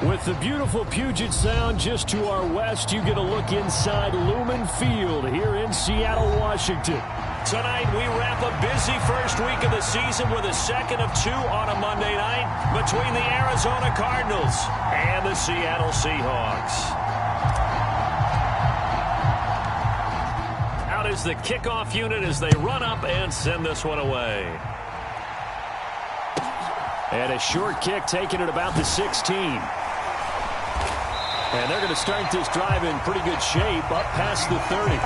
With the beautiful Puget Sound just to our west, you get a look inside Lumen Field here in Seattle, Washington. Tonight, we wrap a busy first week of the season with a second of two on a Monday night between the Arizona Cardinals and the Seattle Seahawks. Out is the kickoff unit as they run up and send this one away. And a short kick taken at about the 16. And they're going to start this drive in pretty good shape up past the 30.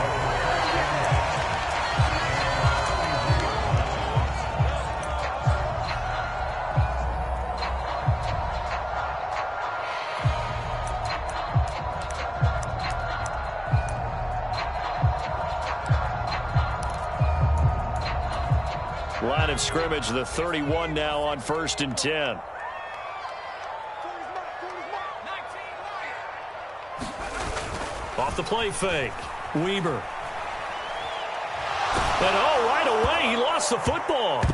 Line of scrimmage, the 31 now on 1st and 10. Off the play fake. Weber. And right away, he lost the football.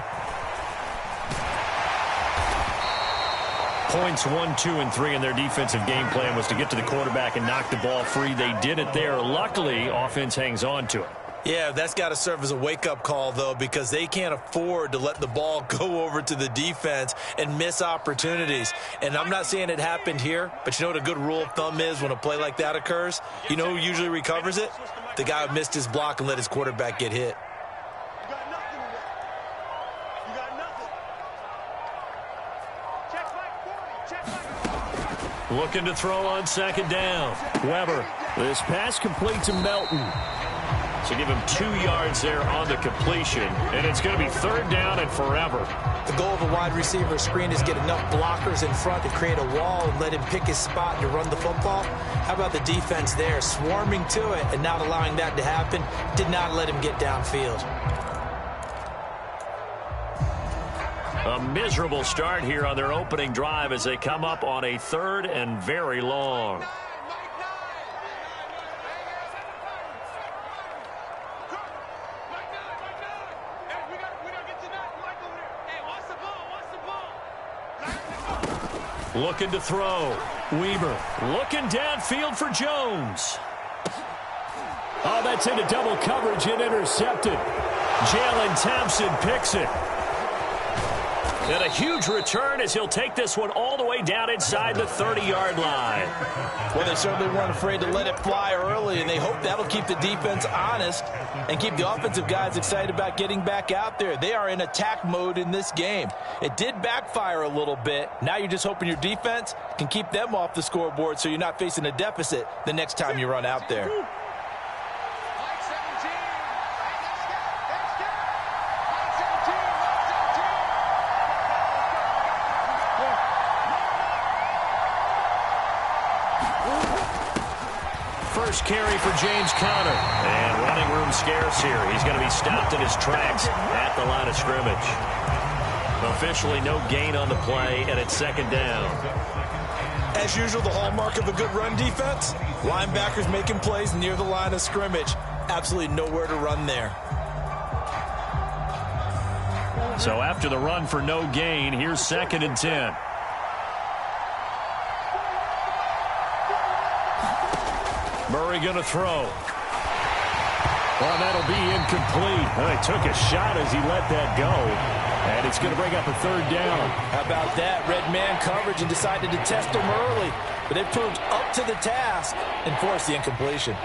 Points 1, 2, and 3 in their defensive game plan was to get to the quarterback and knock the ball free. They did it there. Luckily, offense hangs on to it. Yeah, that's got to serve as a wake-up call, though, because they can't afford to let the ball go over to the defense and miss opportunities. And I'm not saying it happened here, but you know what a good rule of thumb is when a play like that occurs? You know who usually recovers it? The guy who missed his block and let his quarterback get hit. Looking to throw on 2nd down. Weber. This pass complete to Melton. So give him 2 yards there on the completion, and it's going to be 3rd down and forever. The goal of a wide receiver screen is get enough blockers in front to create a wall and let him pick his spot to run the football. How about the defense there, swarming to it and not allowing that to happen? Did not let him get downfield. A miserable start here on their opening drive as they come up on a 3rd and very long. Looking to throw. Weber looking downfield for Jones. Oh, that's into double coverage and intercepted. Jalen Thompson picks it. And a huge return as he'll take this one all the way down inside the 30-yard line. Well, they certainly weren't afraid to let it fly early, and they hope that'll keep the defense honest and keep the offensive guys excited about getting back out there. They are in attack mode in this game. It did backfire a little bit. Now you're just hoping your defense can keep them off the scoreboard so you're not facing a deficit the next time you run out there. First carry for James Conner. And running room scarce here. He's going to be stopped in his tracks at the line of scrimmage. Officially no gain on the play, and it's 2nd down. As usual, the hallmark of a good run defense, linebackers making plays near the line of scrimmage. Absolutely nowhere to run there. So after the run for no gain, here's 2nd and 10. Murray going to throw. Well, that'll be incomplete. Well, he took a shot as he let that go. And it's going to bring up a 3rd down. How about that? Red man coverage and decided to test him early. But they proved up to the task and forced the incompletion.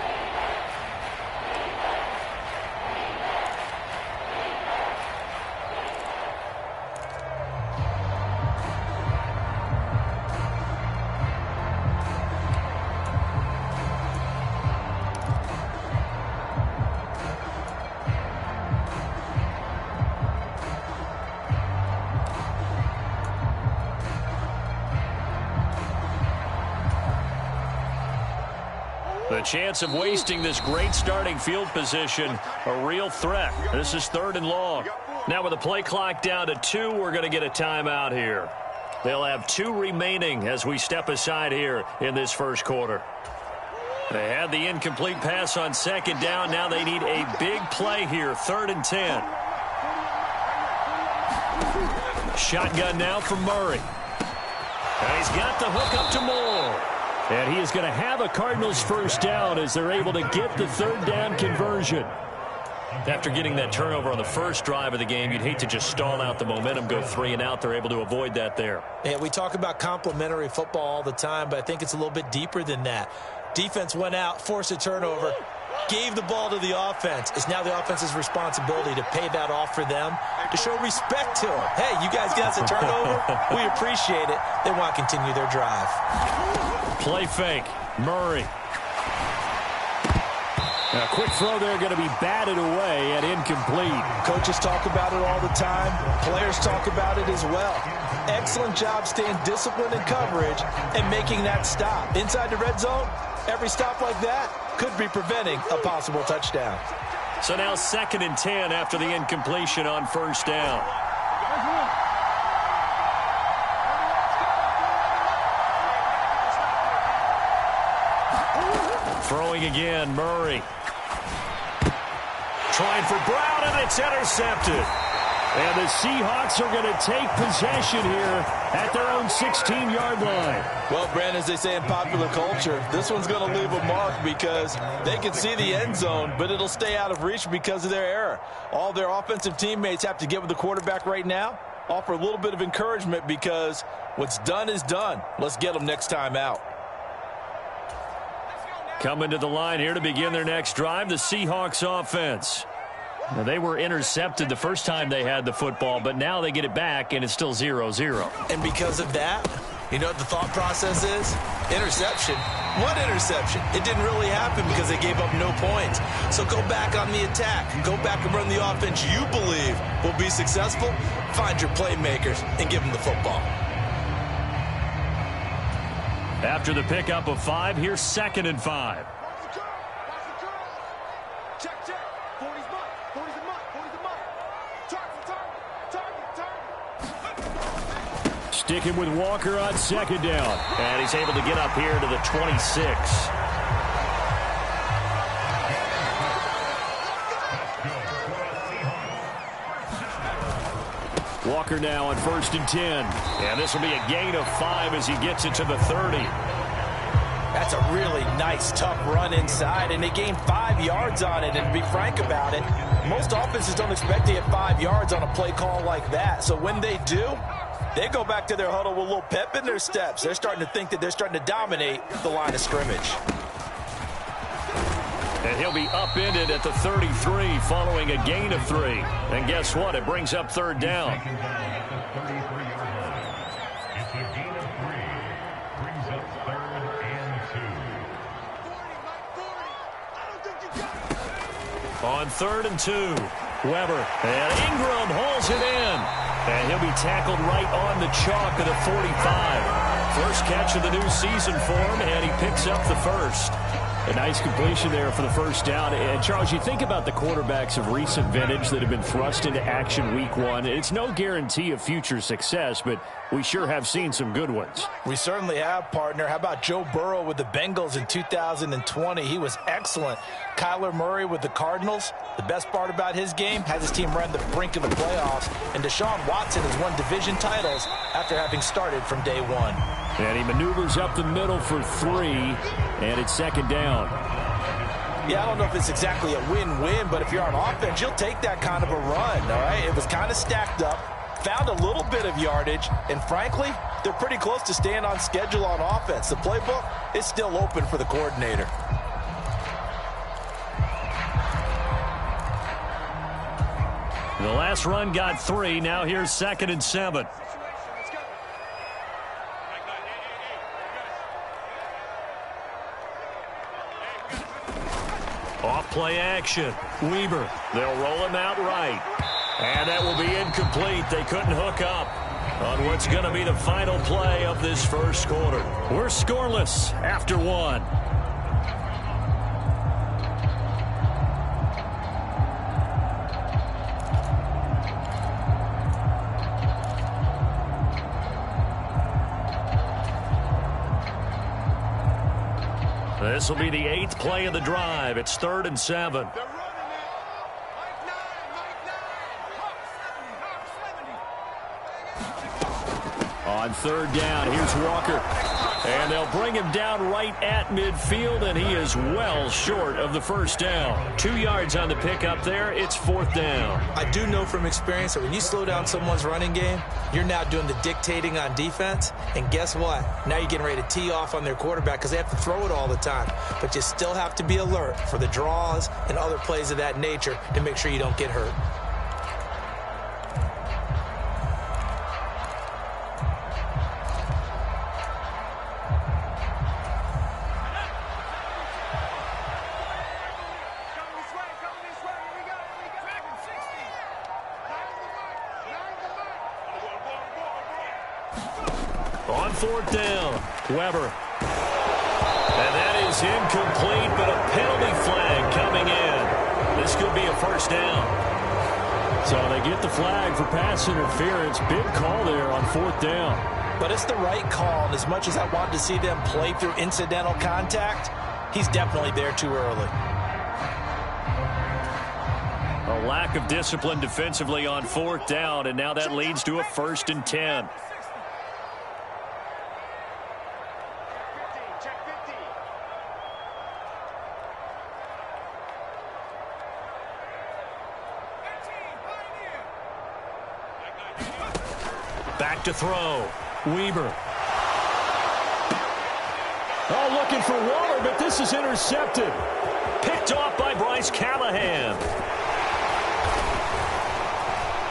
The chance of wasting this great starting field position, a real threat. This is 3rd and long. Now with the play clock down to 2, we're going to get a timeout here. They'll have 2 remaining as we step aside here in this first quarter. They had the incomplete pass on 2nd down. Now they need a big play here, 3rd and 10. Shotgun now from Murray. And he's got the hook up to Moore. And he is going to have a Cardinals first down as they're able to get the third down conversion. After getting that turnover on the first drive of the game, you'd hate to just stall out the momentum, go 3 and out. They're able to avoid that there. Yeah, we talk about complementary football all the time, but I think it's a little bit deeper than that. Defense went out, forced a turnover, gave the ball to the offense. It's now the offense's responsibility to pay that off for them, to show respect to them. Hey, you guys got us a turnover? We appreciate it. They want to continue their drive. Play fake. Murray. A quick throw there going to be batted away and incomplete. Coaches talk about it all the time. Players talk about it as well. Excellent job staying disciplined in coverage and making that stop. Inside the red zone, every stop like that could be preventing a possible touchdown. So now 2nd and 10 after the incompletion on first down. Throwing again, Murray. Trying for Brown, and it's intercepted. And the Seahawks are going to take possession here at their own 16-yard line. Well, Brandon, as they say in popular culture, this one's going to leave a mark because they can see the end zone, but it'll stay out of reach because of their error. All their offensive teammates have to get with the quarterback right now, offer a little bit of encouragement because what's done is done. Let's get them next time out. Coming to the line here to begin their next drive, the Seahawks offense. Now, they were intercepted the first time they had the football, but now they get it back, and it's still 0-0. And because of that, you know what the thought process is? Interception. What interception? It didn't really happen because they gave up no points. So go back on the attack. Go back and run the offense you believe will be successful. Find your playmakers and give them the football. After the pickup of 5, here's 2nd and 5. Sticking with Walker on 2nd down. And he's able to get up here to the 26. Walker now on 1st and 10. And this will be a gain of 5 as he gets it to the 30. That's a really nice, tough run inside, and they gained 5 yards on it. And to be frank about it, most offenses don't expect to get 5 yards on a play call like that. So when they do, they go back to their huddle with a little pep in their steps. They're starting to think that they're starting to dominate the line of scrimmage. And he'll be upended at the 33 following a gain of 3. And guess what? It brings up 3rd down. On 3rd and 2, Weber. And Ingram hauls it in. And he'll be tackled right on the chalk of the 45. First catch of the new season for him, and he picks up the first. A nice completion there for the first down. And, Charles, you think about the quarterbacks of recent vintage that have been thrust into action week 1. It's no guarantee of future success, but we sure have seen some good ones. We certainly have, partner. How about Joe Burrow with the Bengals in 2020? He was excellent. Kyler Murray with the Cardinals. The best part about his game, has his team right on the brink of the playoffs. And Deshaun Watson has won division titles after having started from day 1. And he maneuvers up the middle for 3, and it's 2nd down. Yeah, I don't know if it's exactly a win-win, but if you're on offense, you'll take that kind of a run, all right? It was kind of stacked up, found a little bit of yardage, and frankly, they're pretty close to staying on schedule on offense. The playbook is still open for the coordinator. The last run got 3. Now here's 2nd and 7. Off-play action. Weber. They'll roll him out right. And that will be incomplete. They couldn't hook up on what's going to be the final play of this first quarter. We're scoreless after 1. This will be the 8th play of the drive. It's 3rd and 7. On 3rd down, here's Walker. And they'll bring him down right at midfield, and he is well short of the first down. 2 yards on the pickup there. It's 4th down. I do know from experience that when you slow down someone's running game, you're now doing the dictating on defense. And guess what? Now you're getting ready to tee off on their quarterback because they have to throw it all the time. But you still have to be alert for the draws and other plays of that nature to make sure you don't get hurt. On 4th down, Weber. And that is incomplete, but a penalty flag coming in. This could be a first down. So they get the flag for pass interference. Big call there on 4th down. But it's the right call, and as much as I wanted to see them play through incidental contact, he's definitely there too early. A lack of discipline defensively on 4th down, and now that leads to a 1st and 10. Back to throw. Weber. Oh, looking for Waller, but this is intercepted. Picked off by Bryce Callahan.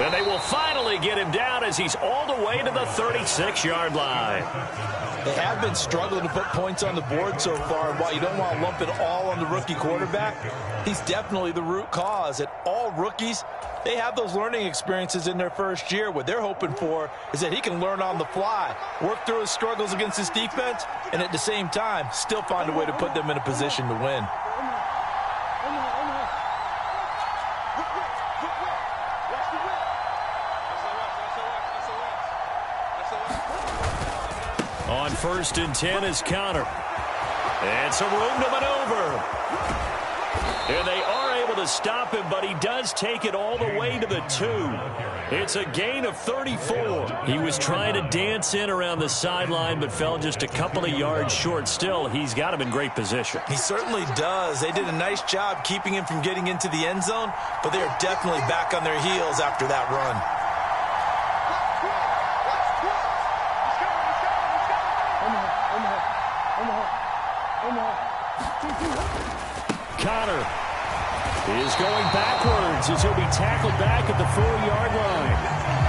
And they will finally get him down as he's all the way to the 36-yard line. They have been struggling to put points on the board so far, and while you don't want to lump it all on the rookie quarterback, he's definitely the root cause. At all rookies, they have those learning experiences in their first year. What they're hoping for is that he can learn on the fly, work through his struggles against his defense, and at the same time, still find a way to put them in a position to win. On 1st and 10 is Conner. And some room to maneuver. And they are able to stop him, but he does take it all the way to the 2. It's a gain of 34. He was trying to dance in around the sideline, but fell just a couple of yards short. Still, he's got him in great position. He certainly does. They did a nice job keeping him from getting into the end zone, but they're definitely back on their heels after that run. Conner is going backwards as he'll be tackled back at the 4-yard line.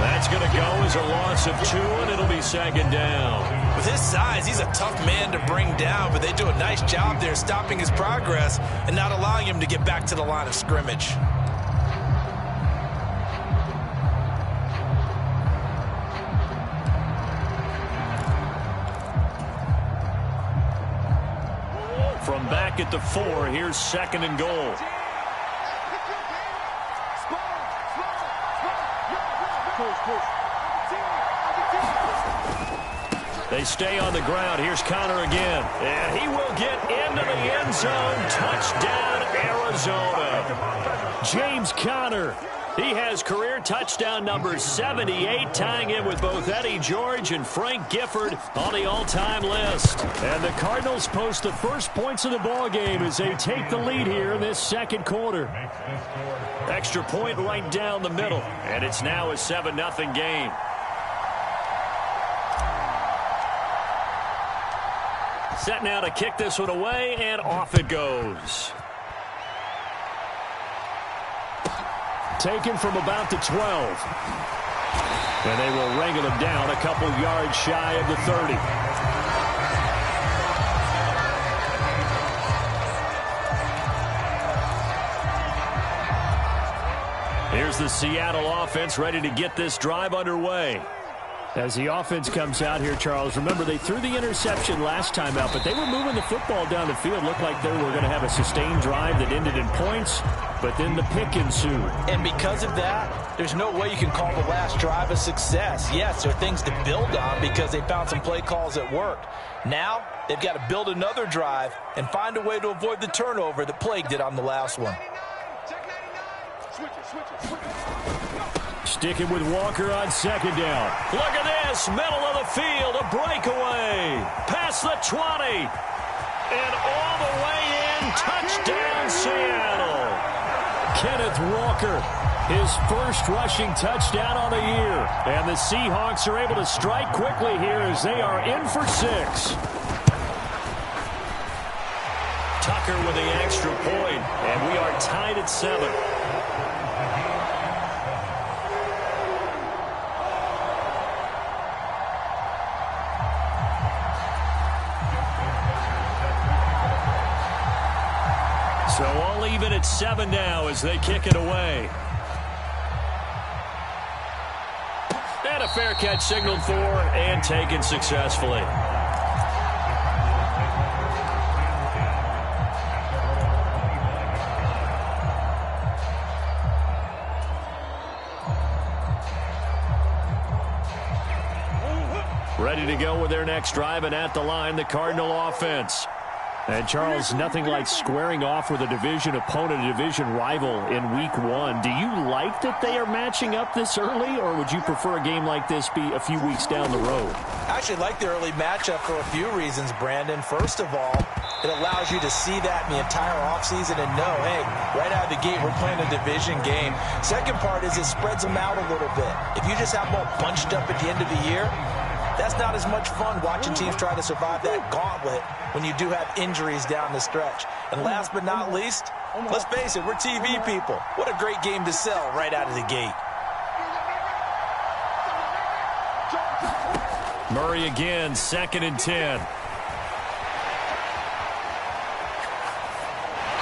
That's going to go as a loss of 2, and it'll be 2nd down. With his size, he's a tough man to bring down, but they do a nice job there stopping his progress and not allowing him to get back to the line of scrimmage. From back at the 4, here's 2nd and goal. They stay on the ground. Here's Conner again. And he will get into the end zone. Touchdown, Arizona. James Conner. He has career touchdown number 78, tying in with both Eddie George and Frank Gifford on the all-time list. And the Cardinals post the first points of the ball game as they take the lead here in this 2nd quarter. Extra point right down the middle, and it's now a 7-0 game. Set now to kick this one away, and off it goes. Taken from about the 12. And they will wrangle him down a couple yards shy of the 30. Here's the Seattle offense ready to get this drive underway. As the offense comes out here, Charles, remember they threw the interception last time out, but they were moving the football down the field. Looked like they were going to have a sustained drive that ended in points, but then the pick ensued. And because of that, there's no way you can call the last drive a success. Yes, there are things to build on because they found some play calls that worked. Now, they've got to build another drive and find a way to avoid the turnover that plagued it on the last one. Sticking with Walker on second down. Look at this, middle of the field, a breakaway. Past the 20. And all the way in, touchdown Seattle. Kenneth Walker, his first rushing touchdown on the year. And the Seahawks are able to strike quickly here as they are in for 6. Tucker with the extra point, and we are tied at 7. So all even at 7 now as they kick it away. And a fair catch signaled for and taken successfully. Ready to go with their next drive, and at the line, the Cardinal offense. And, Charles, nothing like squaring off with a division opponent, a division rival in Week 1. Do you like that they are matching up this early, or would you prefer a game like this be a few weeks down the road? I actually like the early matchup for a few reasons, Brandon. First of all, it allows you to see that in the entire offseason and know, hey, right out of the gate, we're playing a division game. Second part is it spreads them out a little bit. If you just have them all bunched up at the end of the year, that's not as much fun watching teams try to survive that gauntlet when you do have injuries down the stretch. And last but not least, let's face it, we're TV people. What a great game to sell right out of the gate. Murray again, 2nd and 10.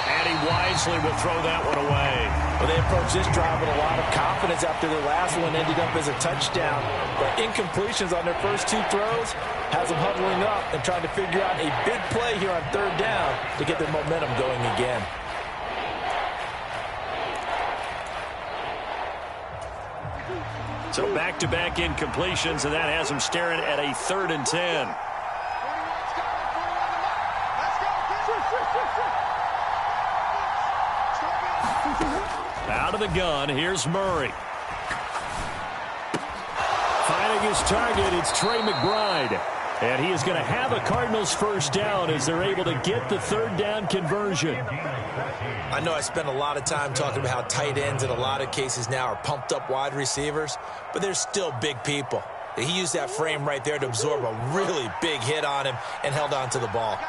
And he wisely will throw that one away. Well, they approached this drive with a lot of confidence after their last one ended up as a touchdown. But incompletions on their first 2 throws has them huddling up and trying to figure out a big play here on 3rd down to get their momentum going again. So back-to-back incompletions, and that has them staring at a 3rd and 10. Out of the gun, here's Murray. Finding his target, it's Trey McBride. And he is going to have a Cardinals first down as they're able to get the 3rd down conversion. I know I spent a lot of time talking about how tight ends in a lot of cases now are pumped up wide receivers, but they're still big people. He used that frame right there to absorb a really big hit on him and held on to the ball.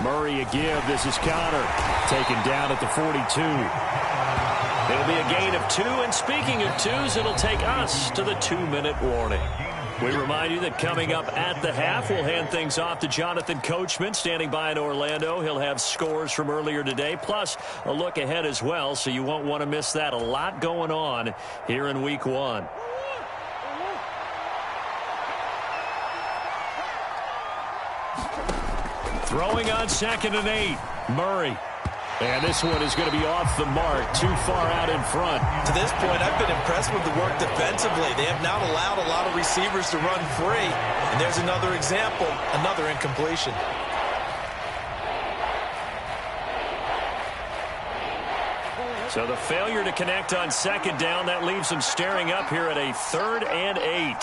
Murray a give. This is Connor. Taken down at the 42. It'll be a gain of 2, and speaking of 2s, it'll take us to the 2-minute warning. We remind you that coming up at the half, we'll hand things off to Jonathan Coachman, standing by in Orlando. He'll have scores from earlier today, plus a look ahead as well, so you won't want to miss that. A lot going on here in Week 1. Throwing on 2nd and 8, Murray. And this one is going to be off the mark, too far out in front. To this point, I've been impressed with the work defensively. They have not allowed a lot of receivers to run free. And there's another example, another incompletion. So the failure to connect on 2nd down, that leaves them staring up here at a 3rd and 8.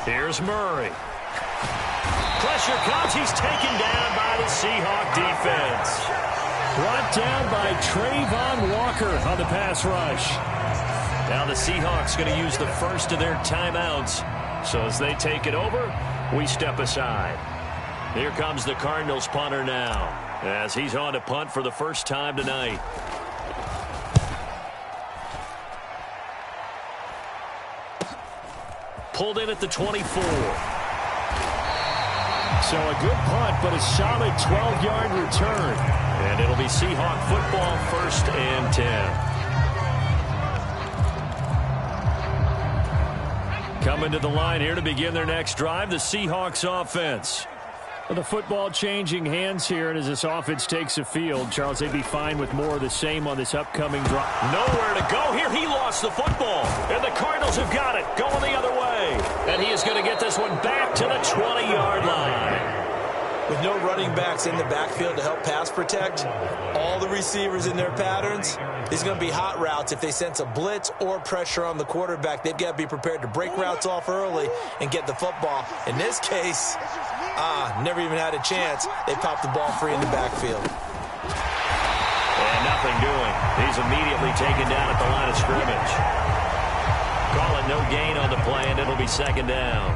Here's Murray. Pressure comes. He's taken down by the Seahawk defense. Brought down by Trayvon Walker on the pass rush. Now the Seahawks going to use the first of their timeouts. So as they take it over, we step aside. Here comes the Cardinals punter now, as he's on to punt for the first time tonight. Pulled in at the 24. So a good punt, but a solid 12-yard return. And it'll be Seahawk football, 1st and 10. Coming to the line here to begin their next drive, the Seahawks offense. The football changing hands here, and as this offense takes a field, Charles, they'd be fine with more of the same on this upcoming drive. Nowhere to go here. He lost the football, and the Cardinals have got it, going the other way. And he is going to get this one back to the 20-yard line. With no running backs in the backfield to help pass protect, all the receivers in their patterns, these are going to be hot routes. If they sense a blitz or pressure on the quarterback, they've got to be prepared to break routes off early and get the football. In this case, never even had a chance. They popped the ball free in the backfield. And nothing doing. He's immediately taken down at the line of scrimmage. Call it no gain on the play, and it'll be second down.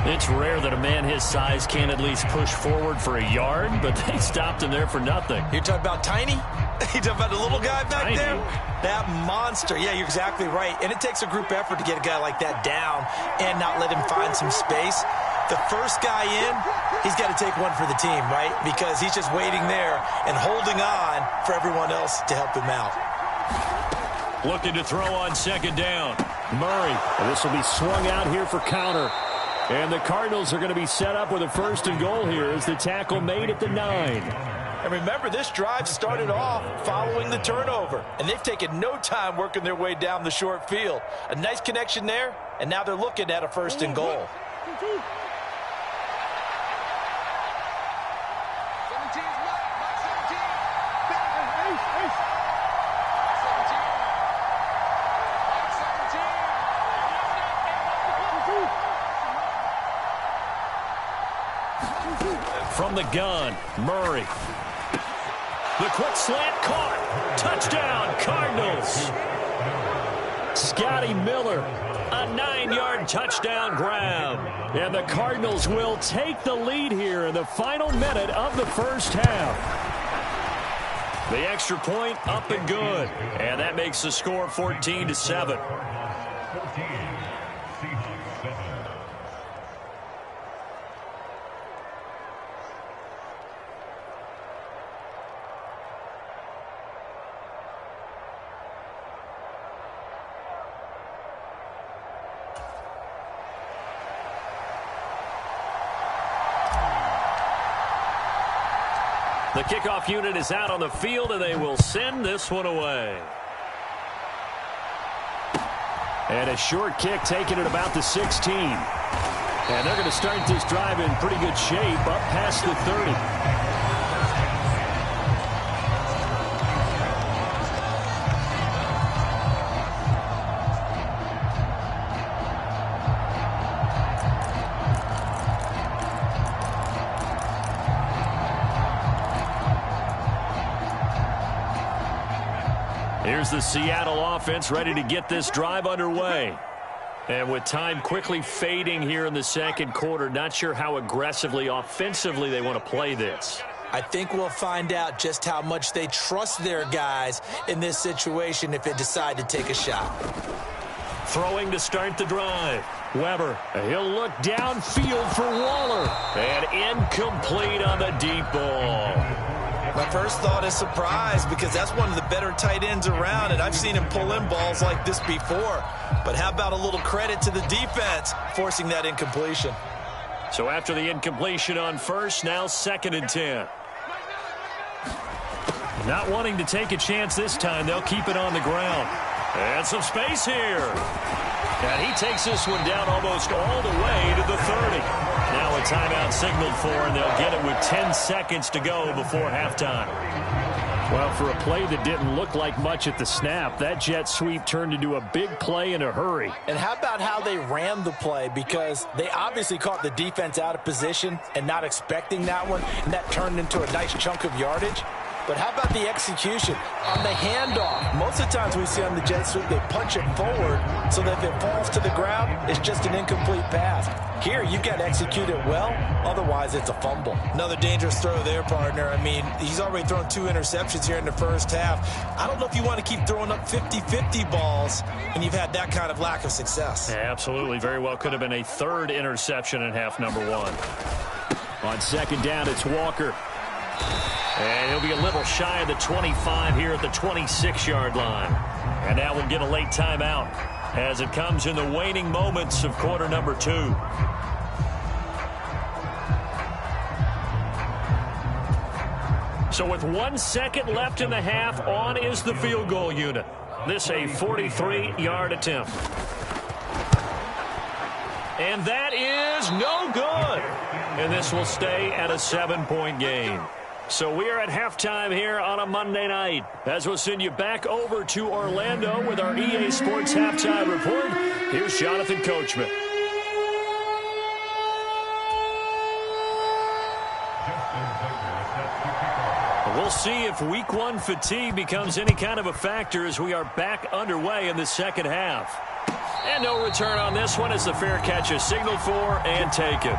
It's rare that a man his size can't at least push forward for a yard, but they stopped him there for nothing. You're talking about Tiny? You're talking about the little guy back there? That monster. Yeah, you're exactly right. And it takes a group effort to get a guy like that down and not let him find some space. The first guy in, he's got to take one for the team, right? Because he's just waiting there and holding on for everyone else to help him out. Looking to throw on second down. Murray. And this will be swung out here for counter. And the Cardinals are going to be set up with a first and goal here as the tackle made at the 9. And remember, this drive started off following the turnover. And they've taken no time working their way down the short field. A nice connection there, and now they're looking at a first and goal. From the gun, Murray. The quick slant caught. Touchdown, Cardinals. Scotty Miller, a 9-yard touchdown grab. And the Cardinals will take the lead here in the final minute of the first half. The extra point up and good. And that makes the score 14-7. The kickoff unit is out on the field, and they will send this one away. And a short kick taken at about the 16. And they're going to start this drive in pretty good shape up past the 30. Here's the Seattle offense ready to get this drive underway. And with time quickly fading here in the second quarter, not sure how aggressively, offensively they want to play this. I think we'll find out just how much they trust their guys in this situation if they decide to take a shot. Throwing to start the drive. Weber, he'll look downfield for Waller. And incomplete on the deep ball. My first thought is surprise because that's one of the better tight ends around, and I've seen him pull in balls like this before. But how about a little credit to the defense forcing that incompletion? So after the incompletion on first, now 2nd and 10. Not wanting to take a chance this time, they'll keep it on the ground. And some space here. And he takes this one down almost all the way to the 30. Now a timeout signaled for, and they'll get it with 10 seconds to go before halftime. Well, for a play that didn't look like much at the snap, that jet sweep turned into a big play in a hurry. And how about how they ran the play? Because they obviously caught the defense out of position and not expecting that one, and that turned into a nice chunk of yardage. But how about the execution on the handoff? Most of the times we see on the jet sweep, they punch it forward so that if it falls to the ground, it's just an incomplete pass. Here, you've got to execute it well. Otherwise, it's a fumble. Another dangerous throw there, partner. I mean, he's already thrown 2 interceptions here in the first half. I don't know if you want to keep throwing up 50-50 balls and you've had that kind of lack of success. Yeah, absolutely. Very well could have been a 3rd interception in half number 1. On 2nd down, it's Walker. And he'll be a little shy of the 25 here at the 26-yard line. And now we'll get a late timeout as it comes in the waning moments of quarter number 2. So with 1 second left in the half, on is the field goal unit. This a 43-yard attempt. And that is no good. And this will stay at a 7-point game. So we are at halftime here on a Monday night. As we'll send you back over to Orlando with our EA Sports Halftime Report, here's Jonathan Coachman. We'll see if Week 1 fatigue becomes any kind of a factor as we are back underway in the second half. And no return on this one as the fair catch is signaled for and taken.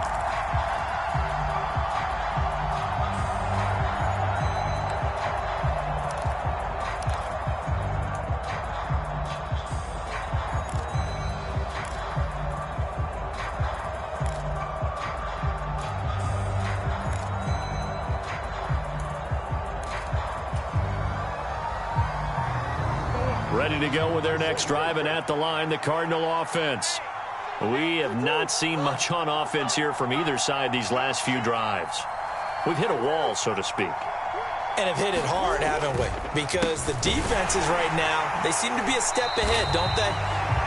Ready to go with their next drive, and at the line, the Cardinal offense. We have not seen much on offense here from either side these last few drives. We've hit a wall, so to speak. And have hit it hard, haven't we? Because the defenses right now, they seem to be a step ahead, don't they?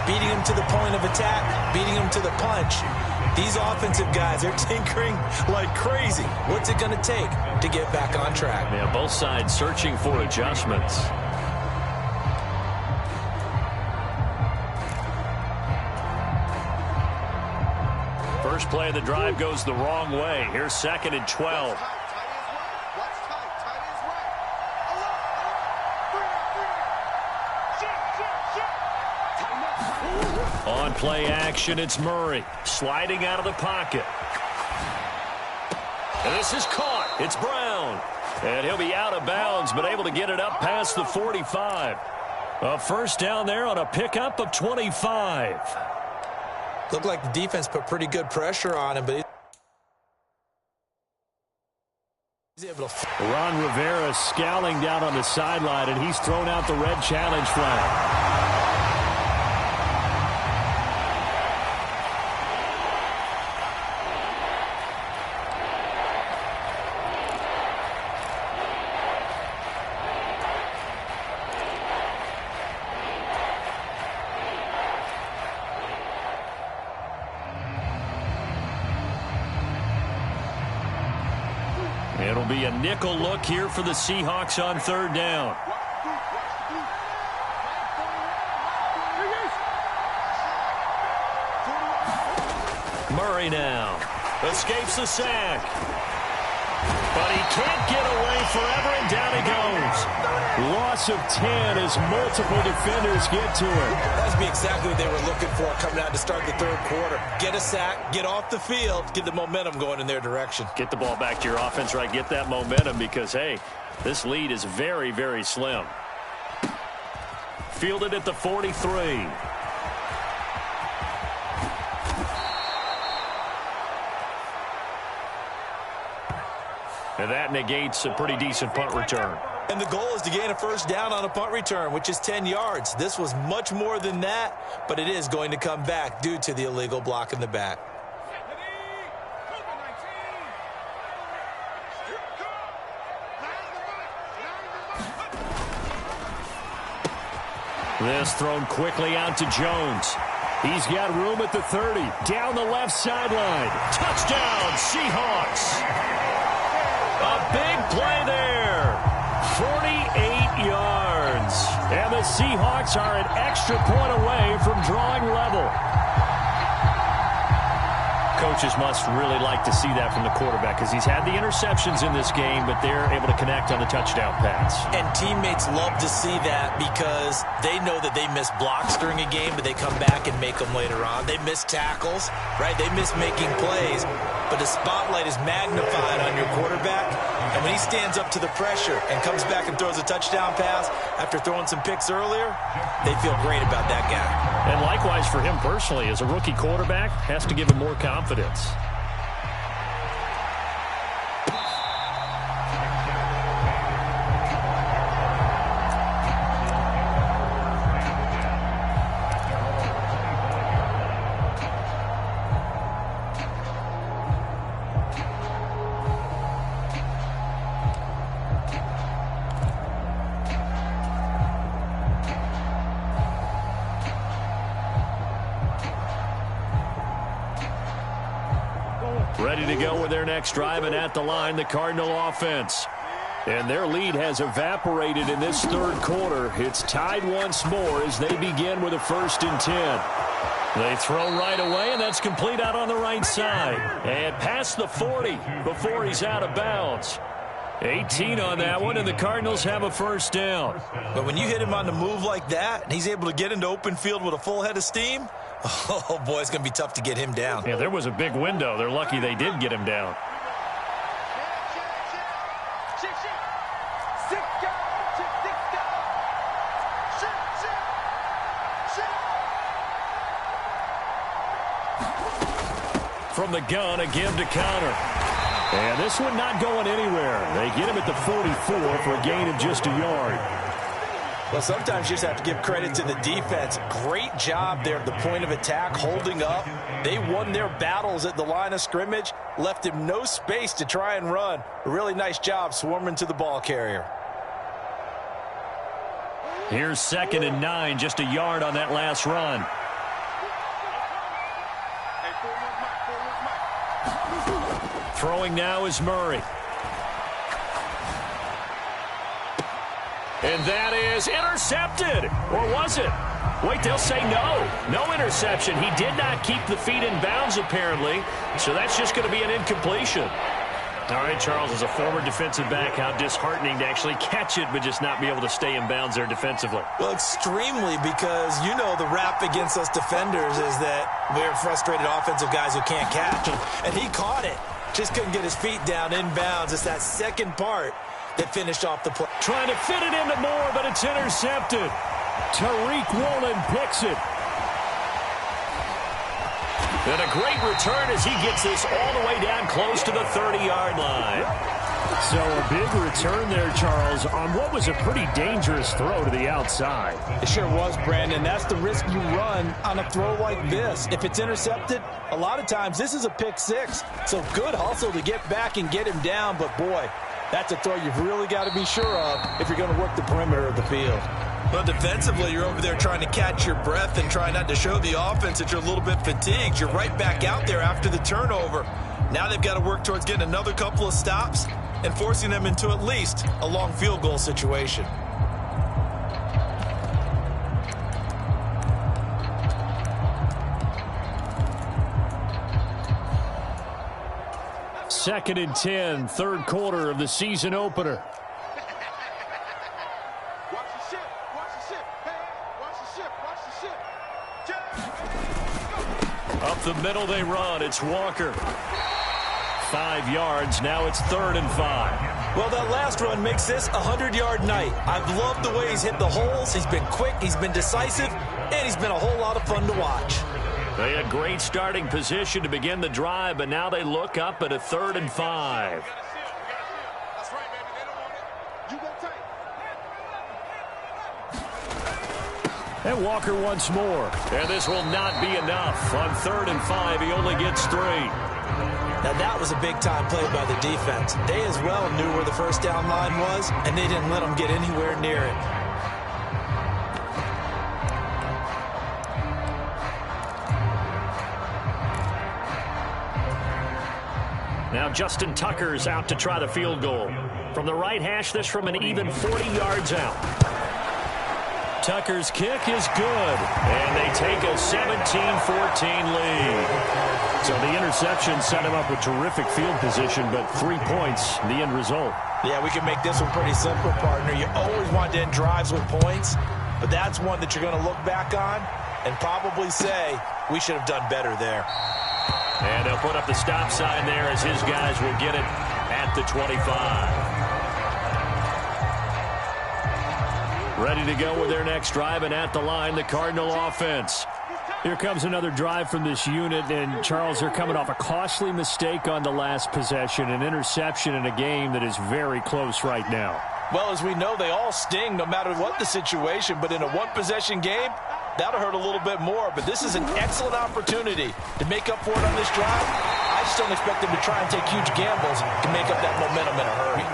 Beating them to the point of attack, beating them to the punch. These offensive guys, they're tinkering like crazy. What's it going to take to get back on track? Yeah, both sides searching for adjustments. First play of the drive goes the wrong way. Here's 2nd and 12. On play action, it's Murray sliding out of the pocket. And this is caught. It's Brown. And he'll be out of bounds, but able to get it up past the 45. A first down there on a pickup of 25. Looked like the defense put pretty good pressure on him, but he's able to. Ron Rivera scowling down on the sideline, and he's thrown out the red challenge flag. It'll be a nickel look here for the Seahawks on 3rd down. Murray now escapes the sack. But he can't get away forever, and down he goes. Loss of 10 as multiple defenders get to him. That'd be exactly what they were looking for coming out to start the 3rd quarter. Get a sack, get off the field, get the momentum going in their direction. Get the ball back to your offense, right? Get that momentum because, hey, this lead is very, very slim. Fielded at the 43. And that negates a pretty decent punt return. And the goal is to gain a first down on a punt return, which is 10 yards. This was much more than that, but it is going to come back due to the illegal block in the back. This thrown quickly out to Jones. He's got room at the 30. Down the left sideline. Touchdown, Seahawks. A big play there. 48 yards. And the Seahawks are an extra point away from drawing level. Coaches must really like to see that from the quarterback because he's had the interceptions in this game, but they're able to connect on the touchdown pass. And teammates love to see that because they know that they miss blocks during a game, but they come back and make them later on. They miss tackles, right? They miss making plays, but the spotlight is magnified on your quarterback. And when he stands up to the pressure and comes back and throws a touchdown pass after throwing some picks earlier, they feel great about that guy. And likewise for him personally, as a rookie quarterback, has to give him more confidence. Ready to go with their next drive, and at the line, the Cardinal offense. And their lead has evaporated in this third quarter. It's tied once more as they begin with a 1st and 10. They throw right away, and that's complete out on the right side. And past the 40 before he's out of bounds. 18 on that one, and the Cardinals have a 1st down. But when you hit him on the move like that, and he's able to get into open field with a full head of steam, oh, boy, it's going to be tough to get him down. Yeah, there was a big window. They're lucky they did get him down. From the gun, a give to counter. And this one not going anywhere. They get him at the 44 for a gain of just a yard. Well, sometimes you just have to give credit to the defense. Great job there at the point of attack, holding up. They won their battles at the line of scrimmage, left him no space to try and run. A really nice job swarming to the ball carrier. Here's 2nd and 9, just a yard on that last run. Throwing now is Murray. And that is intercepted. Or was it? Wait, they'll say no. No interception. He did not keep the feet in bounds, apparently. So that's just going to be an incompletion. All right, Charles, as a former defensive back, how disheartening to actually catch it but just not be able to stay in bounds there defensively. Well, extremely, because you know the rap against us defenders is that we're frustrated offensive guys who can't catch. And he caught it. Just couldn't get his feet down in bounds. It's that second part that finished off the play. Trying to fit it into Moore, but it's intercepted. Tariq Woolen picks it. And a great return as he gets this all the way down close to the 30-yard line. So a big return there, Charles, on what was a pretty dangerous throw to the outside. It sure was, Brandon. That's the risk you run on a throw like this. If it's intercepted, a lot of times this is a pick six. So good hustle to get back and get him down. But, boy, that's a throw you've really got to be sure of if you're going to work the perimeter of the field. Well, defensively, you're over there trying to catch your breath and try not to show the offense that you're a little bit fatigued. You're right back out there after the turnover. Now they've got to work towards getting another couple of stops and forcing them into at least a long field goal situation. Second and 10, third quarter of the season opener. Up the middle they run. It's Walker. 5 yards. Now it's 3rd and 5. Well, that last run makes this a 100-yard night. I've loved the way he's hit the holes. He's been quick. He's been decisive. And he's been a whole lot of fun to watch. They had great starting position to begin the drive, but now they look up at a 3rd and 5. And Walker once more. And this will not be enough. On 3rd and 5, he only gets 3. Now, that was a big-time play by the defense. They as well knew where the first down line was, and they didn't let them get anywhere near it. Now Justin Tucker's out to try the field goal. From the right hash, this from an even 40 yards out. Tucker's kick is good, and they take a 17-14 lead. So the interception set him up with terrific field position, but 3 points, the end result. Yeah, we can make this one pretty simple, partner. You always want to end drives with points, but that's one that you're going to look back on and probably say, we should have done better there. And they'll put up the stop sign there as his guys will get it at the 25. Ready to go with their next drive, and at the line, the Cardinal offense. Here comes another drive from this unit, and Charles, they're coming off a costly mistake on the last possession, an interception in a game that is very close right now. Well, as we know, they all sting no matter what the situation, but in a one-possession game, that'll hurt a little bit more. But this is an excellent opportunity to make up for it on this drive. I just don't expect them to try and take huge gambles to make up that momentum in a hurry.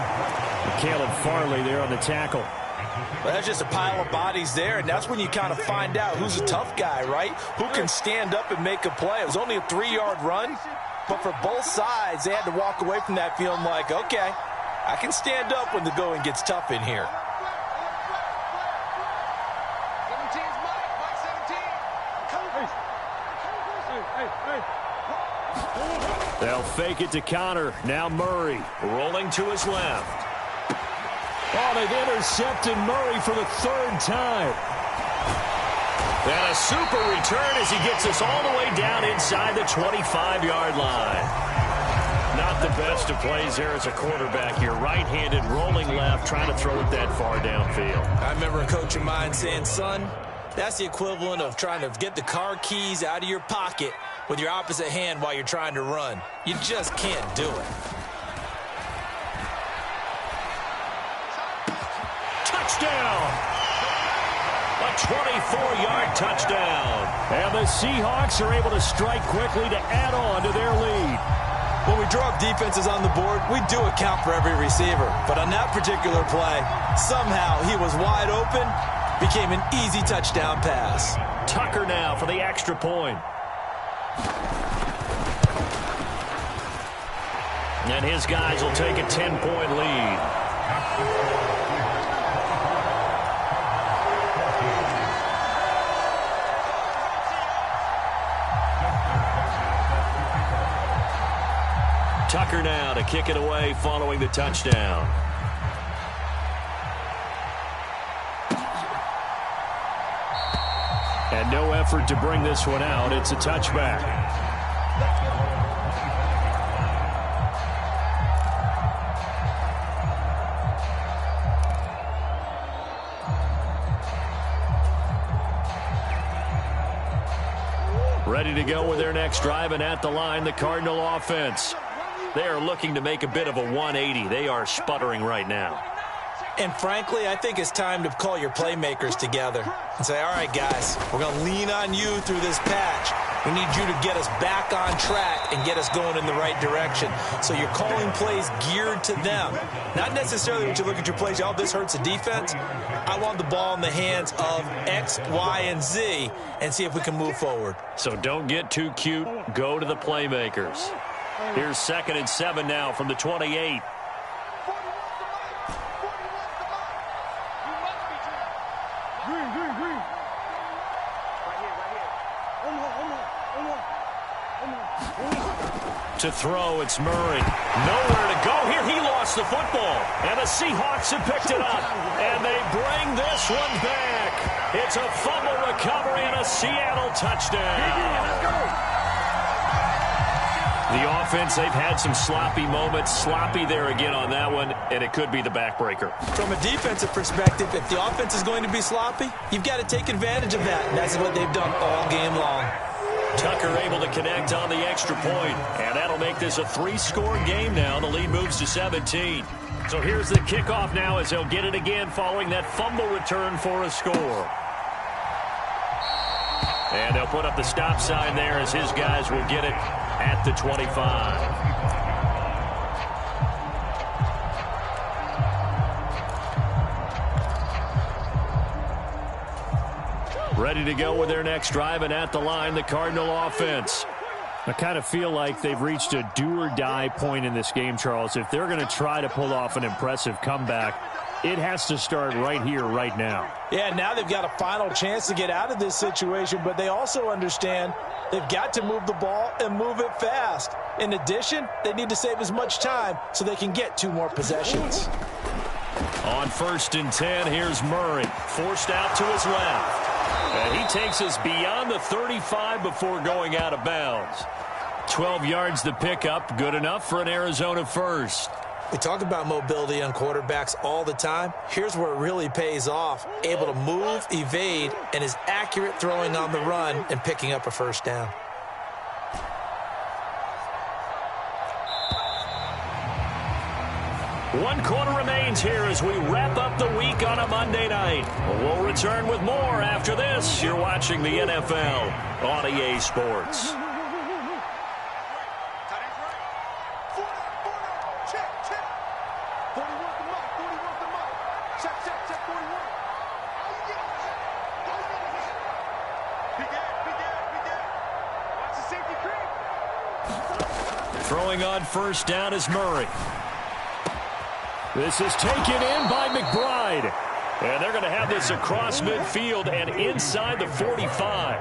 Caleb Farley there on the tackle. Well, that's just a pile of bodies there, and that's when you kind of find out who's a tough guy, right? Who can stand up and make a play. It was only a 3-yard run, But for both sides, they had to walk away from that feeling like, okay, I can stand up when the going gets tough in here. They'll fake it to Connor. Now Murray rolling to his left. Oh, they've intercepted Murray for the third time. And a super return as he gets us all the way down inside the 25-yard line. Not the best of plays there as a quarterback. You're right-handed, rolling left, trying to throw it that far downfield. I remember a coach of mine saying, son, that's the equivalent of trying to get the car keys out of your pocket with your opposite hand while you're trying to run. You just can't do it. Touchdown! A 24-yard touchdown. And the Seahawks are able to strike quickly to add on to their lead. When we draw up defenses on the board, we do account for every receiver. But on that particular play, somehow he was wide open, became an easy touchdown pass. Tucker now for the extra point. And his guys will take a 10-point lead. Tucker now to kick it away following the touchdown. And no effort to bring this one out. It's a touchback. Ready to go with their next drive, and at the line, the Cardinal offense. They are looking to make a bit of a 180. They are sputtering right now. And frankly, I think it's time to call your playmakers together and say, all right, guys, we're going to lean on you through this patch. We need you to get us back on track and get us going in the right direction. So you're calling plays geared to them. Not necessarily when you look at your plays, oh, this hurts the defense. I want the ball in the hands of X, Y, and Z and see if we can move forward. So don't get too cute. Go to the playmakers. Here's 2nd and 7 now from the 28. To throw, it's Murray. Nowhere to go here. He lost the football. And the Seahawks have picked it up. And they bring this one back. It's a fumble recovery and a Seattle touchdown. The offense, they've had some sloppy moments. Sloppy there again on that one, and it could be the backbreaker. From a defensive perspective, if the offense is going to be sloppy, you've got to take advantage of that. And that's what they've done all game long. Tucker able to connect on the extra point, and that'll make this a 3-score game now. The lead moves to 17. So here's the kickoff now as they'll get it again following that fumble return for a score. And they'll put up the stop sign there as his guys will get it at the 25. Ready to go with their next drive, and at the line, the Cardinal offense. I kind of feel like they've reached a do-or-die point in this game, Charles. If they're going to try to pull off an impressive comeback, it has to start right here, right now. Yeah, now they've got a final chance to get out of this situation, but they also understand they've got to move the ball and move it fast. In addition, they need to save as much time so they can get 2 more possessions. On 1st and 10, here's Murray, forced out to his left. And he takes us beyond the 35 before going out of bounds. 12 yards the pickup, good enough for an Arizona first. We talk about mobility on quarterbacks all the time. Here's where it really pays off. Able to move, evade, and is accurate throwing on the run and picking up a first down. One quarter remains here as we wrap up the week on a Monday night. We'll return with more after this. You're watching the NFL on EA Sports. Throwing on first down is Murray. This is taken in by McBride. And they're going to have this across midfield and inside the 45.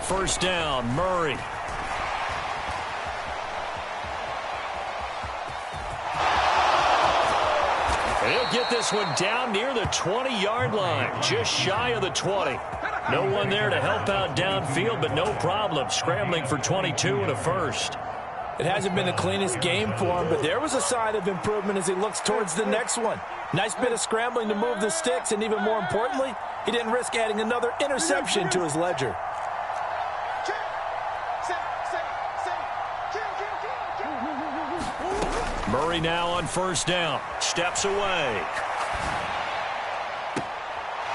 First down, Murray. He'll get this one down near the 20-yard line, just shy of the 20. No one there to help out downfield, but no problem. Scrambling for 22 and a first. It hasn't been the cleanest game for him, but there was a sign of improvement as he looks towards the next one. Nice bit of scrambling to move the sticks, and even more importantly, he didn't risk adding another interception to his ledger. Murray now on first down. Steps away.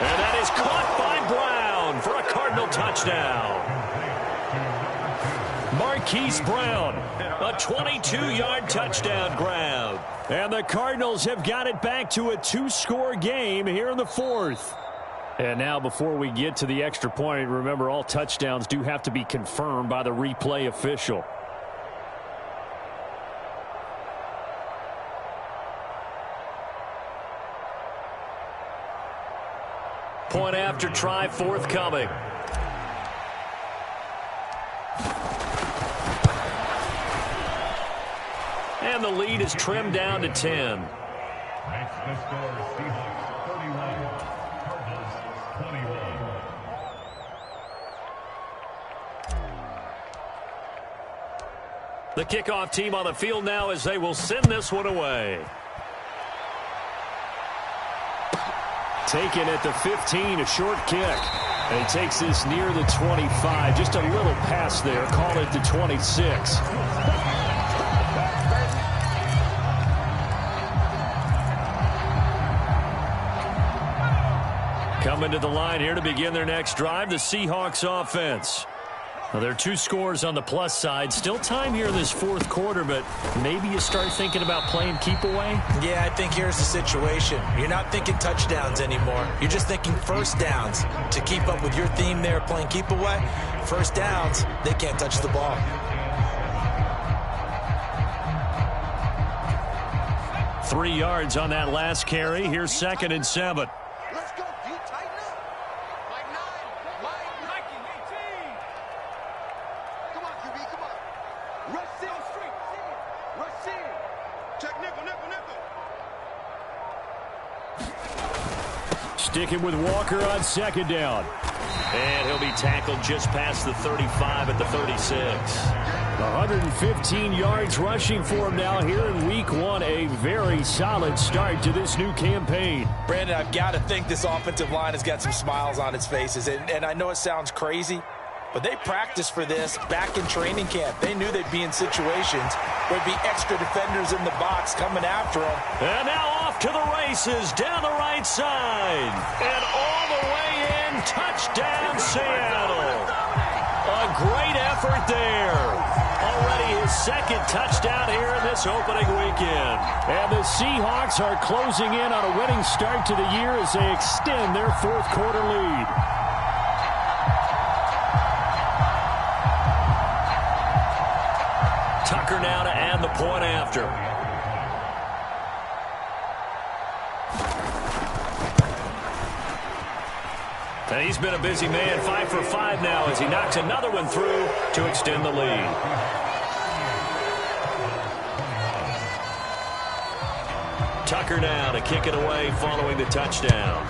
And that is caught by Brown for a Cardinal touchdown. Marquise Brown, a 22-yard touchdown grab. And the Cardinals have got it back to a 2-score game here in the fourth. And now before we get to the extra point, remember all touchdowns do have to be confirmed by the replay official. Point after try forthcoming. And the lead is trimmed down to 10. Next, the score, Seahawks 31, Cardinals 21. The kickoff team on the field now as they will send this one away. Taken at the 15, a short kick. And he takes this near the 25. Just a little pass there. Call it the 26. Coming to the line here to begin their next drive, the Seahawks offense. Now, there are 2 scores on the plus side. Still time here in this fourth quarter, but maybe you start thinking about playing keep away? Yeah, I think here's the situation. You're not thinking touchdowns anymore. You're just thinking first downs. To keep up with your theme there, playing keep away, first downs, they can't touch the ball. Three yards on that last carry. Here's 2nd and 7. Let's go. You tighten up. Like 9. Like 18. Come on, QB. Come on. Rush in. Rush in. Check nickel. Sticking with Walker on 2nd down. And he'll be tackled just past the 35 at the 36. 115 yards rushing for him now here in week 1. A very solid start to this new campaign. Brandon, I've got to think this offensive line has got some smiles on its faces. And I know it sounds crazy, but they practiced for this back in training camp. They knew they'd be in situations where there'd be extra defenders in the box coming after them. And now off to the races down the right side. And all the way in, touchdown Seattle. A great effort there. Already his 2nd touchdown here in this opening weekend. And the Seahawks are closing in on a winning start to the year as they extend their fourth quarter lead. Tucker now to add the point after. And he's been a busy man, 5 for 5 now as he knocks another one through to extend the lead. Tucker now to kick it away following the touchdown.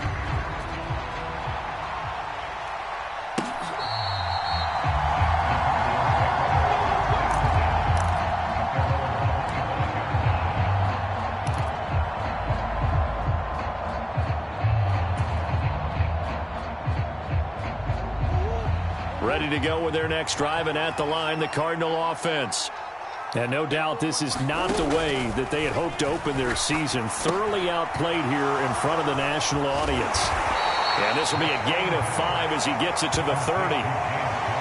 Ready to go with their next drive, and at the line, the Cardinal offense. And no doubt this is not the way that they had hoped to open their season. Thoroughly outplayed here in front of the national audience. And this will be a gain of 5 as he gets it to the 30.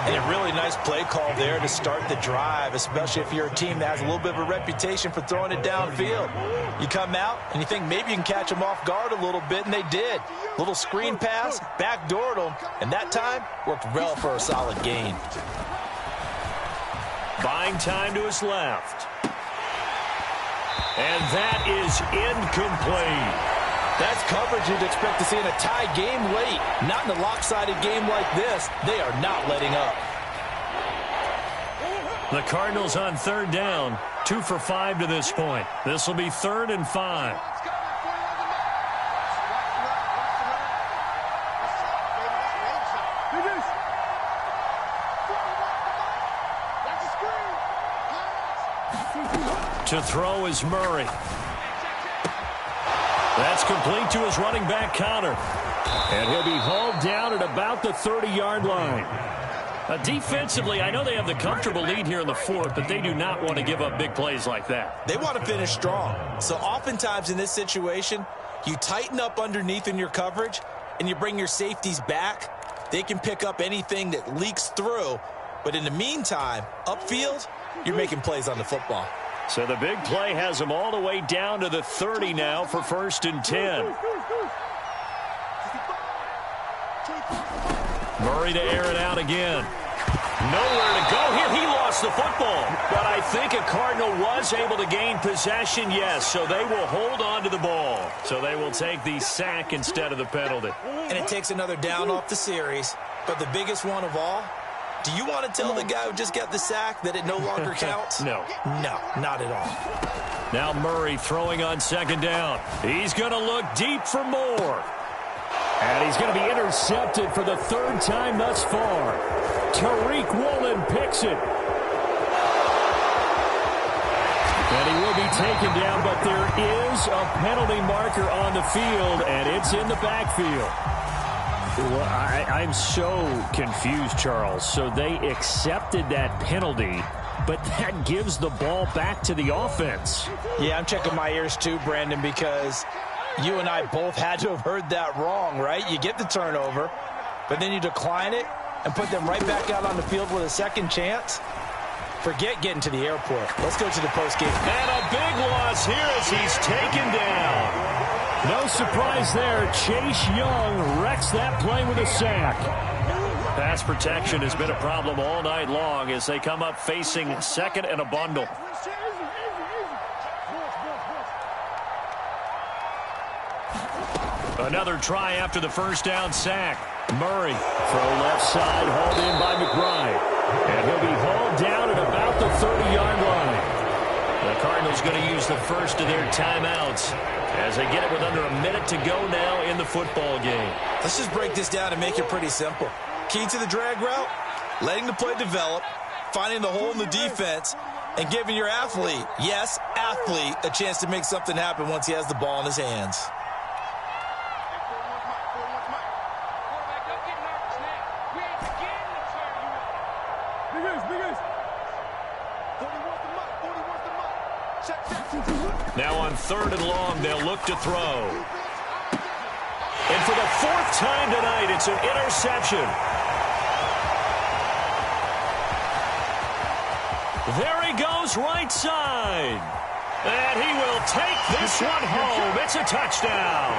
And a really nice play call there to start the drive, especially if you're a team that has a little bit of a reputation for throwing it downfield. You come out and you think maybe you can catch them off guard a little bit, and they did. Little screen pass, backdoored them, and that time worked well for a solid gain. Buying time to his left. And that is incomplete. That's coverage you'd expect to see in a tie game late. Not in a lopsided game like this. They are not letting up. The Cardinals on third down. 2 for 5 to this point. This will be 3rd and 5. To throw is Murray. That's complete to his running back, Connor. And he'll be hauled down at about the 30-yard line. Defensively, I know they have the comfortable lead here in the 4th, but they do not want to give up big plays like that. They want to finish strong. So oftentimes in this situation, you tighten up underneath in your coverage, and you bring your safeties back. They can pick up anything that leaks through. But in the meantime, upfield, you're making plays on the football. So the big play has them all the way down to the 30 now for 1st and 10. Murray to air it out again. Nowhere to go here. He lost the football. But I think a Cardinal was able to gain possession, yes. So they will hold on to the ball. So they will take the sack instead of the penalty. And it takes another down off the series. But the biggest one of all, do you want to tell the guy who just got the sack that it no longer counts? No. No, not at all. Now Murray throwing on 2nd down. He's going to look deep for more. And he's going to be intercepted for the 3rd time thus far. Tariq Woolen picks it. And he will be taken down, but there is a penalty marker on the field, and it's in the backfield. Well, I'm so confused, Charles. So they accepted that penalty, but that gives the ball back to the offense. Yeah, I'm checking my ears too, Brandon, because you and I both had to have heard that wrong, right? You get the turnover, but then you decline it and put them right back out on the field with a second chance. Forget getting to the airport. Let's go to the postgame. And a big loss here as he's taken down. No surprise there. Chase Young wrecks that play with a sack. Pass protection has been a problem all night long as they come up facing 2nd and a bundle. Another try after the 1st down sack. Murray. Throw left side, hauled in by McBride. And he'll be hauled down at about the 30-yard line. The Cardinals going to use the first of their timeouts as they get it with under a minute to go now in the football game. Let's just break this down and make it pretty simple. Key to the drag route, letting the play develop, finding the hole in the defense, and giving your athlete, yes, athlete, a chance to make something happen once he has the ball in his hands. Now on 3rd and long, they'll look to throw. And for the 4th time tonight, it's an interception. There he goes, right side. And he will take this one home. It's a touchdown.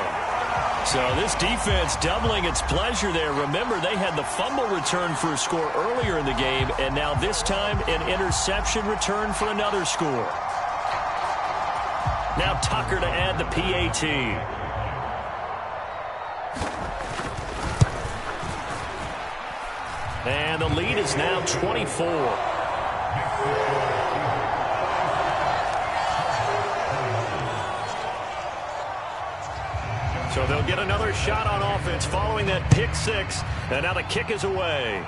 So this defense doubling its pleasure there. Remember, they had the fumble return for a score earlier in the game, and now this time an interception return for another score. Now Tucker to add the PAT. And the lead is now 24. So they'll get another shot on offense following that pick 6. And now the kick is away.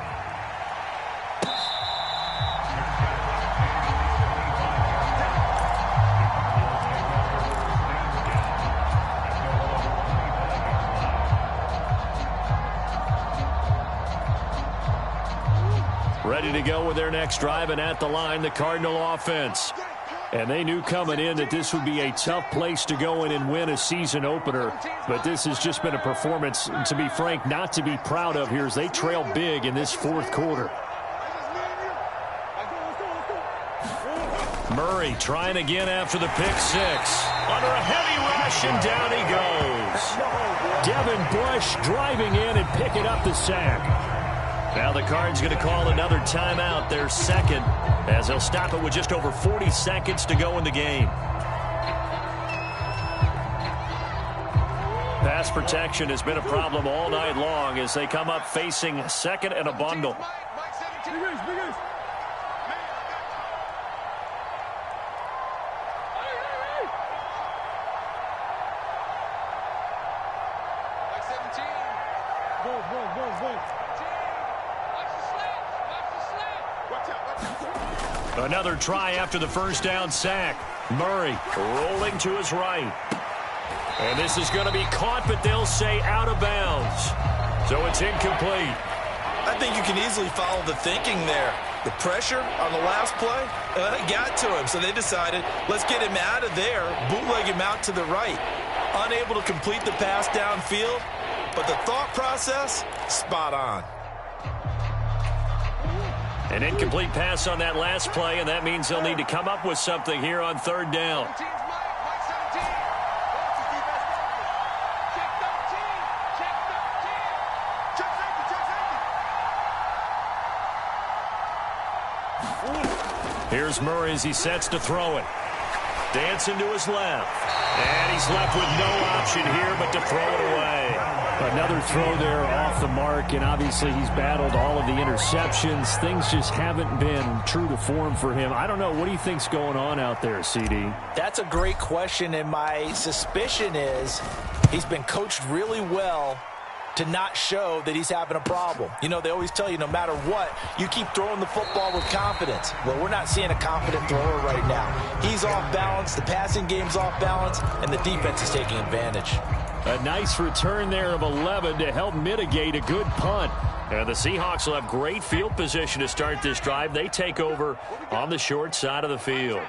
Ready to go with their next drive, and at the line, the Cardinal offense. And they knew coming in that this would be a tough place to go in and win a season opener. But this has just been a performance, to be frank, not to be proud of here as they trail big in this 4th quarter. Murray trying again after the pick six. Under a heavy rush, and down he goes. Devin Bush driving in and picking up the sack. Now the Cards going to call another timeout, their second, as they'll stop it with just over 40 seconds to go in the game. Pass protection has been a problem all night long as they come up facing second and a bundle. Another try after the first down sack. Murray rolling to his right. And this is going to be caught, but they'll say out of bounds. So it's incomplete. I think you can easily follow the thinking there. The pressure on the last play, it got to him. So they decided, let's get him out of there, bootleg him out to the right. Unable to complete the pass downfield, but the thought process, spot on. An incomplete pass on that last play, and that means they'll need to come up with something here on third down. Here's Murray as he sets to throw it. Dancing to his left. And he's left with no option here but to throw it away. Another throw there off the mark, and obviously he's battled all of the interceptions. Things just haven't been true to form for him. I don't know. What do you think's going on out there, CD? That's a great question, and my suspicion is he's been coached really well to not show that he's having a problem. You know, they always tell you no matter what, you keep throwing the football with confidence. Well, we're not seeing a confident thrower right now. He's off balance, the passing game's off balance, and the defense is taking advantage. A nice return there of 11 to help mitigate a good punt. And the Seahawks will have great field position to start this drive. They take over on the short side of the field.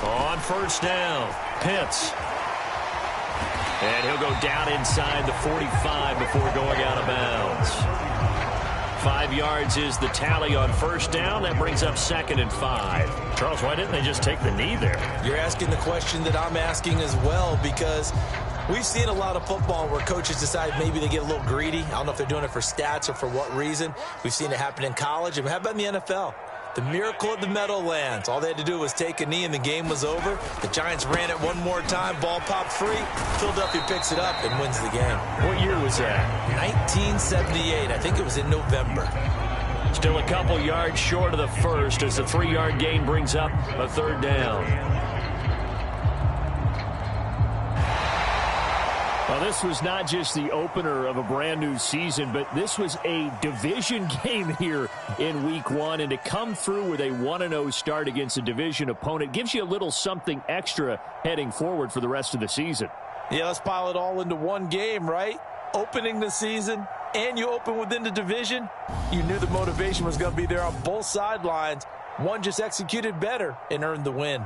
On first down, Pitts. And he'll go down inside the 45 before going out of bounds. 5 yards is the tally on first down. That brings up 2nd and 5. Charles, why didn't they just take the knee there? You're asking the question that I'm asking as well, because we've seen a lot of football where coaches decide maybe they get a little greedy. I don't know if they're doing it for stats or for what reason. We've seen it happen in college. And how about in the NFL? The miracle of the Meadowlands. All they had to do was take a knee and the game was over. The Giants ran it one more time. Ball popped free. Philadelphia picks it up and wins the game. What year was that? 1978. I think it was in November. Still a couple yards short of the first as the 3-yard gain brings up a third down. Well, this was not just the opener of a brand new season, but this was a division game here in week 1. And to come through with a 1-0 start against a division opponent gives you a little something extra heading forward for the rest of the season. Yeah, let's pile it all into one game, right? Opening the season, and you open within the division. You knew the motivation was going to be there on both sidelines. One just executed better and earned the win.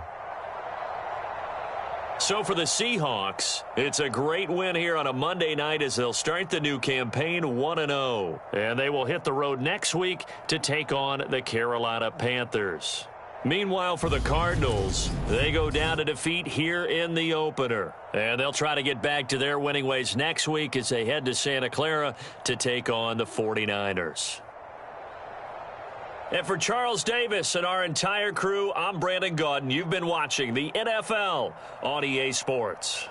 So for the Seahawks, it's a great win here on a Monday night as they'll start the new campaign 1-0. And they will hit the road next week to take on the Carolina Panthers. Meanwhile, for the Cardinals, they go down to defeat here in the opener. And they'll try to get back to their winning ways next week as they head to Santa Clara to take on the 49ers. And for Charles Davis and our entire crew, I'm Brandon Gaudin. You've been watching the NFL on EA Sports.